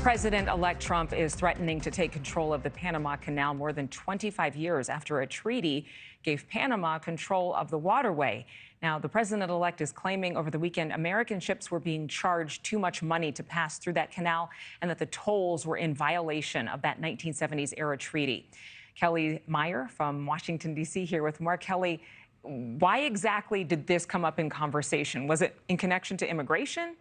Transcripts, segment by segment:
President-elect Trump is threatening to take control of the Panama Canal more than 25 years after a treaty gave Panama control of the waterway. Now, the president-elect is claiming over the weekend American ships were being charged too much money to pass through that canal and that the tolls were in violation of that 1970s-era treaty. Kellie Meyer from Washington, D.C. here with more. Kellie, why exactly did this come up in conversation? Was it in connection to immigration?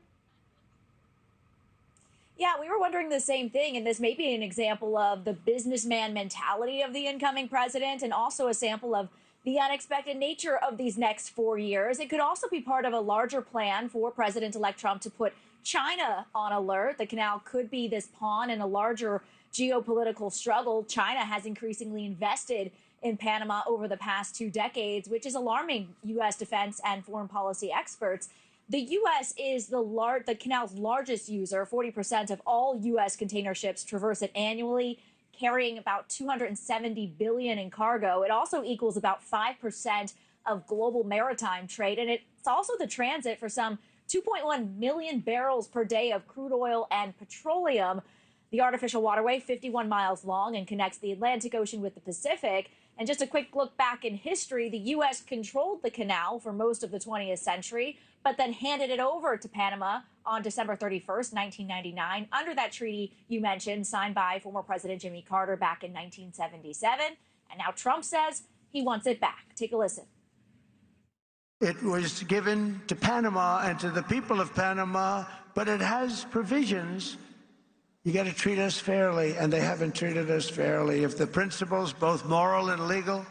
Yeah, we were wondering the same thing, and this may be an example of the businessman mentality of the incoming president and also a sample of the unexpected nature of these next 4 years. It could also be part of a larger plan for President-elect Trump to put China on alert. The canal could be this pawn in a larger geopolitical struggle. China has increasingly invested in Panama over the past 2 decades, which is alarming U.S. defense and foreign policy experts. The U.S. is the canal's largest user. 40% of all U.S. container ships traverse it annually, carrying about $270 billion in cargo. It also equals about 5% of global maritime trade, and it's also the transit for some 2.1 million barrels per day of crude oil and petroleum. The artificial waterway, 51 miles long, and connects the Atlantic Ocean with the Pacific. And just a quick look back in history, the U.S. controlled the canal for most of the 20th century, but then handed it over to Panama on December 31st, 1999, under that treaty you mentioned, signed by former President Jimmy Carter back in 1977. And now Trump says he wants it back. Take a listen. It was given to Panama and to the people of Panama, but it has provisions. You got to treat us fairly, and they haven't treated us fairly. If the principles, both moral and legal,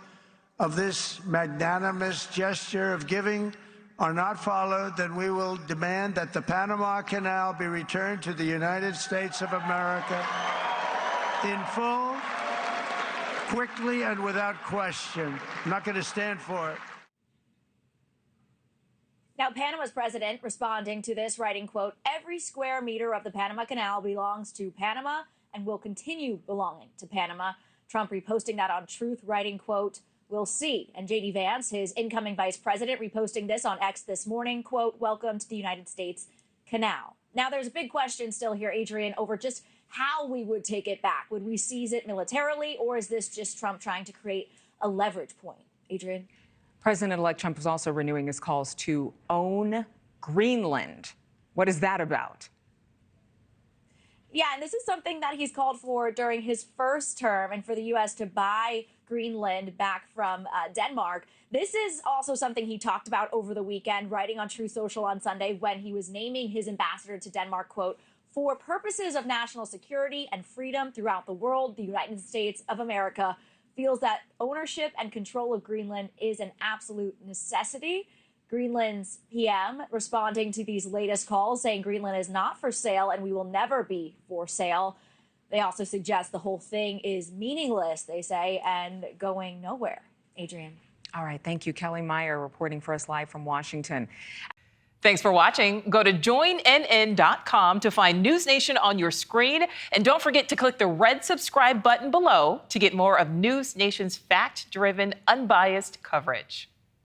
of this magnanimous gesture of giving are not followed, then we will demand that the Panama Canal be returned to the United States of America in full, quickly, and without question. I'm not going to stand for it. Now, Panama's president responding to this, writing, quote, "Every square meter of the Panama Canal belongs to Panama and will continue belonging to Panama." Trump reposting that on Truth, writing, quote, "We'll see." And J.D. Vance, his incoming vice president, reposting this on X this morning, quote, "Welcome to the United States Canal." Now, there's a big question still here, Adrian, over just how we would take it back. Would we seize it militarily, or is this just Trump trying to create a leverage point? Adrian? President-elect Trump is also renewing his calls to own Greenland. What is that about? Yeah, and this is something that he's called for during his first term, and for the U.S. to buy Greenland back from Denmark. This is also something he talked about over the weekend, writing on True Social on Sunday when he was naming his ambassador to Denmark, quote, "For purposes of national security and freedom throughout the world, the United States of America feels that ownership and control of Greenland is an absolute necessity." Greenland's PM responding to these latest calls, saying Greenland is not for sale and we will never be for sale. They also suggest the whole thing is meaningless, they say, and going nowhere. Adrian. All right. Thank you, Kellie Meyer, reporting for us live from Washington. Thanks for watching. Go to joinnn.com to find NewsNation on your screen. And don't forget to click the red subscribe button below to get more of NewsNation's fact-driven, unbiased coverage.